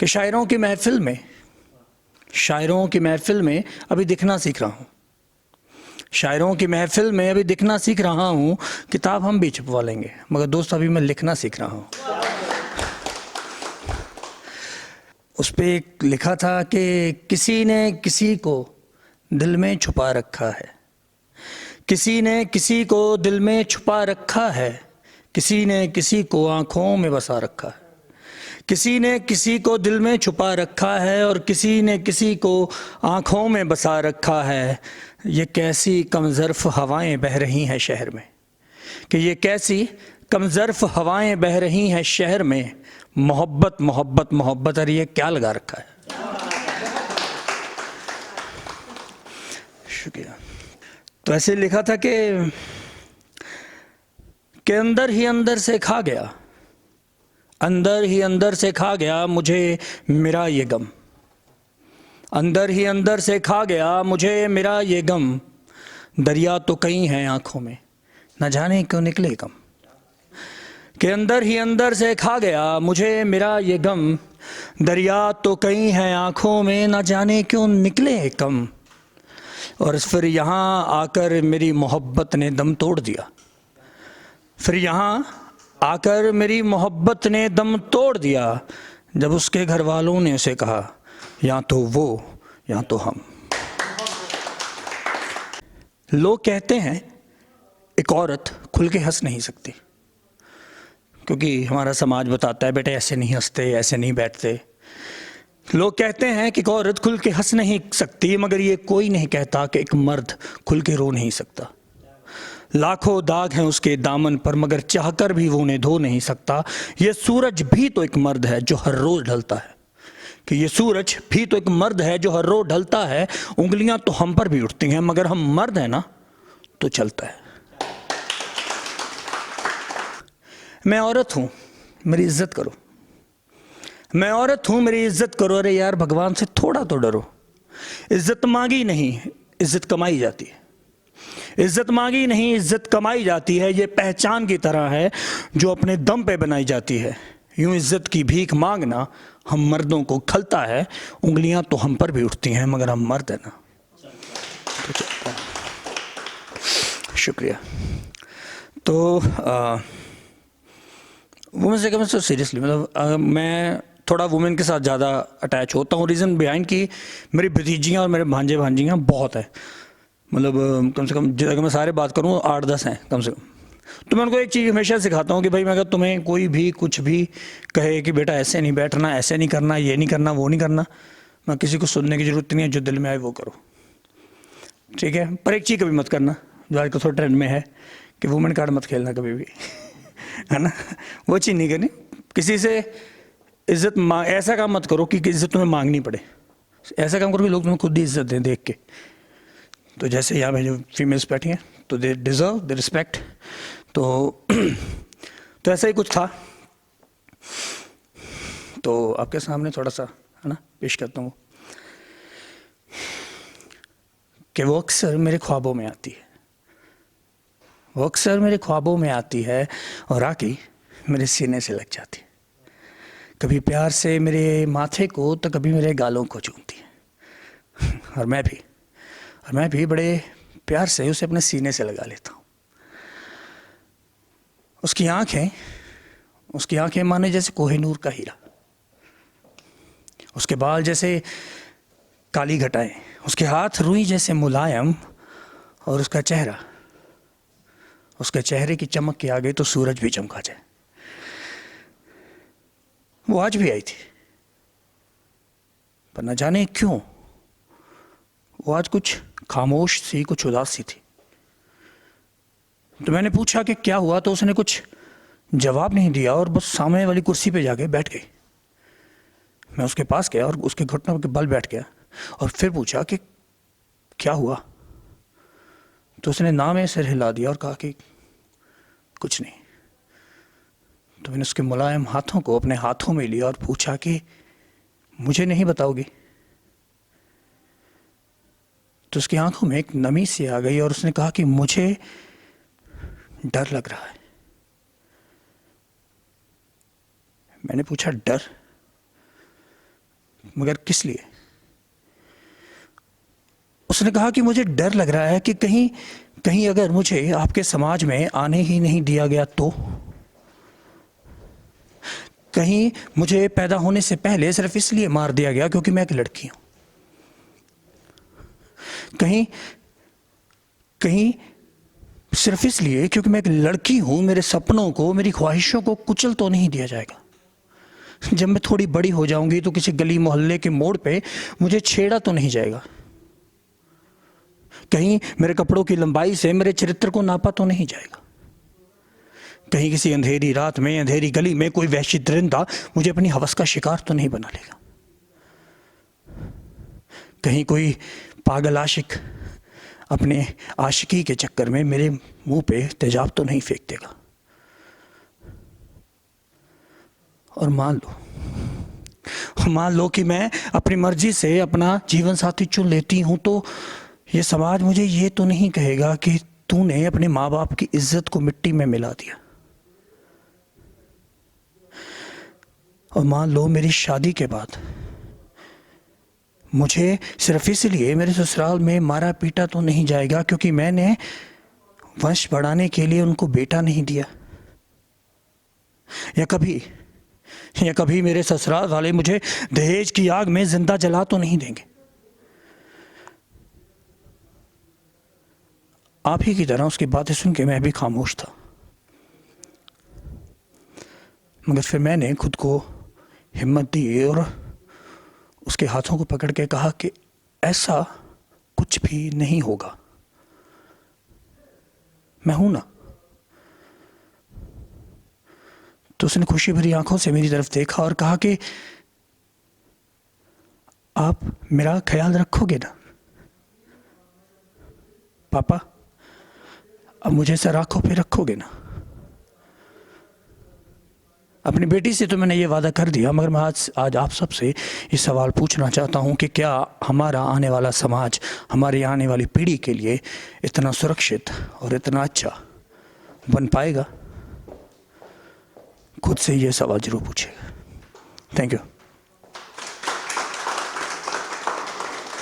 कि शायरों की महफिल में अभी दिखना सीख रहा हूँ। शायरों की महफिल में अभी दिखना सीख रहा हूँ। किताब हम भी छुपवा लेंगे, मगर दोस्त अभी मैं लिखना सीख रहा हूँ। उस पे एक लिखा था कि किसी ने किसी को दिल में छुपा रखा है, किसी ने किसी को दिल में छुपा रखा है, किसी ने किसी को आंखों में बसा रखा है, किसी ने किसी को दिल में छुपा रखा है और किसी ने किसी को आंखों में बसा रखा है। ये कैसी कमज़र्फ़ हवाएं बह रही हैं शहर में, कि ये कैसी कमज़र्फ़ हवाएं बह रही हैं शहर में। मोहब्बत मोहब्बत मोहब्बत, अरे ये क्या लगा रखा है। शुक्रिया। तो ऐसे लिखा था कि अंदर ही अंदर से खा गया, अंदर ही अंदर से खा गया मुझे मेरा ये गम, अंदर ही अंदर से खा गया मुझे मेरा ये गम। दरिया तो कई हैं आंखों में, न जाने क्यों निकले कम। कि अंदर ही अंदर से खा गया मुझे मेरा ये गम, दरिया तो कई हैं आंखों में, न जाने क्यों निकले कम। और फिर यहाँ आकर मेरी मोहब्बत ने दम तोड़ दिया, फिर यहाँ आकर मेरी मोहब्बत ने दम तोड़ दिया। जब उसके घर वालों ने उसे कहा या तो वो या तो हम। लोग कहते हैं एक औरत खुल के हंस नहीं सकती, क्योंकि हमारा समाज बताता है बेटे ऐसे नहीं हंसते, ऐसे नहीं बैठते। लोग कहते हैं कि एक औरत खुल के हंस नहीं सकती, मगर ये कोई नहीं कहता कि एक मर्द खुल के रो नहीं सकता। लाखों दाग हैं उसके दामन पर, मगर चाहकर भी वो उन्हें धो नहीं सकता। ये सूरज भी तो एक मर्द है जो हर रोज ढलता है, कि ये सूरज भी तो एक मर्द है जो हर रोज ढलता है। उंगलियां तो हम पर भी उठती हैं, मगर हम मर्द हैं ना तो चलता है। मैं औरत हूं मेरी इज्जत करो, मैं औरत हूं मेरी इज्जत करो। अरे यार भगवान से थोड़ा तो डरो। इज्जत मांगी नहीं इज्जत कमाई जाती है, इज्जत मांगी नहीं इज्जत कमाई जाती है। ये पहचान की तरह है जो अपने दम पे बनाई जाती है। यूं इज्जत की भीख मांगना हम मर्दों को खलता है। उंगलियां तो हम पर भी उठती हैं, मगर हम मर्द है ना तो चलता है। शुक्रिया। तो वुमेन से कम से सीरियसली मतलब मैं थोड़ा वुमेन के साथ ज़्यादा अटैच होता हूँ। रीज़न बिहाइंड कि मेरी भतीजियाँ और मेरे भांजे भांजियाँ बहुत है, मतलब कम से कम अगर मैं सारे बात करूँ 8-10 हैं कम से कम। तो मैं उनको एक चीज़ हमेशा सिखाता हूँ कि भाई मैं अगर तुम्हें कोई भी कुछ भी कहे कि बेटा ऐसे नहीं बैठना, ऐसे नहीं करना, ये नहीं करना, वो नहीं करना, मैं किसी को सुनने की ज़रूरत नहीं है। जो दिल में आए वो करो, ठीक है। पर एक चीज़ कभी मत करना जो आज थोड़ा ट्रेंड में है कि वुमेन कार्ड मत खेलना कभी भी है ना, वो चीज़ नहीं करनी। किसी से इज्जत ऐसा काम मत करो कि इज्जत तुम्हें मांगनी पड़े। ऐसा काम करो कि लोग तुम्हें खुद ही इज्जत दें देख के। तो जैसे यहाँ पे जो फीमेल्स बैठी हैं तो दे डिज़र्व द रिस्पेक्ट। तो ऐसा ही कुछ था। तो आपके सामने थोड़ा सा है ना पेश करता हूँ कि वो अक्सर मेरे ख्वाबों में आती है, वो अक्सर मेरे ख्वाबों में आती है और आके मेरे सीने से लग जाती है। कभी प्यार से मेरे माथे को तो कभी मेरे गालों को चूमती है। और मैं भी बड़े प्यार से उसे अपने सीने से लगा लेता हूँ। उसकी आंखें माने जैसे कोहिनूर का हीरा, उसके बाल जैसे काली घटाएं, उसके हाथ रुई जैसे मुलायम, और उसका चेहरा, उसके चेहरे की चमक के आगे तो सूरज भी चमका जाए। वो आज भी आई थी, पर न जाने क्यों वो आज कुछ खामोश सी, कुछ उदास सी थी। तो मैंने पूछा कि क्या हुआ, तो उसने कुछ जवाब नहीं दिया और बस सामने वाली कुर्सी पे जाके बैठ गई। मैं उसके पास गया और उसके घुटनों के बल बैठ गया और फिर पूछा कि क्या हुआ। तो उसने ना में सिर हिला दिया और कहा कि कुछ नहीं। तो मैंने उसके मुलायम हाथों को अपने हाथों में लिया और पूछा कि मुझे नहीं बताओगी। तो उसकी आंखों में एक नमी सी आ गई और उसने कहा कि मुझे डर लग रहा है। मैंने पूछा डर? मगर किस लिए? उसने कहा कि मुझे डर लग रहा है कि कहीं कहीं अगर मुझे आपके समाज में आने ही नहीं दिया गया तो, कहीं मुझे पैदा होने से पहले सिर्फ इसलिए मार दिया गया क्योंकि मैं एक लड़की हूं, कहीं कहीं सिर्फ इसलिए क्योंकि मैं एक लड़की हूं मेरे सपनों को, मेरी ख्वाहिशों को कुचल तो नहीं दिया जाएगा। जब मैं थोड़ी बड़ी हो जाऊंगी तो किसी गली मोहल्ले के मोड़ पे मुझे छेड़ा तो नहीं जाएगा, कहीं मेरे कपड़ों की लंबाई से मेरे चरित्र को नापा तो नहीं जाएगा, कहीं किसी अंधेरी रात में अंधेरी गली में कोई वहशी दरिंदा मुझे अपनी हवस का शिकार तो नहीं बना लेगा, कहीं कोई पागल आशिक अपने आशिकी के चक्कर में मेरे मुंह पे तेजाब तो नहीं फेंक देगा। और मान लो कि मैं अपनी मर्जी से अपना जीवन साथी चुन लेती हूं, तो ये समाज मुझे ये तो नहीं कहेगा कि तूने अपने माँ बाप की इज्जत को मिट्टी में मिला दिया। और मान लो मेरी शादी के बाद मुझे सिर्फ इसलिए मेरे ससुराल में मारा पीटा तो नहीं जाएगा क्योंकि मैंने वंश बढ़ाने के लिए उनको बेटा नहीं दिया, या कभी मेरे ससुराल वाले मुझे दहेज की आग में जिंदा जला तो नहीं देंगे। आप ही की तरह उसकी बातें सुन के मैं भी खामोश था, मगर फिर मैंने खुद को हिम्मत दी और उसके हाथों को पकड़ के कहा कि ऐसा कुछ भी नहीं होगा, मैं हूं ना। तो उसने खुशी भरी आंखों से मेरी तरफ देखा और कहा कि आप मेरा ख्याल रखोगे ना पापा, अब मुझे सर आंखों पे रखोगे ना। अपनी बेटी से तो मैंने ये वादा कर दिया, मगर मैं आज आप सबसे ये सवाल पूछना चाहता हूँ कि क्या हमारा आने वाला समाज हमारी आने वाली पीढ़ी के लिए इतना सुरक्षित और इतना अच्छा बन पाएगा? खुद से ये सवाल जरूर पूछिएगा। Thank you.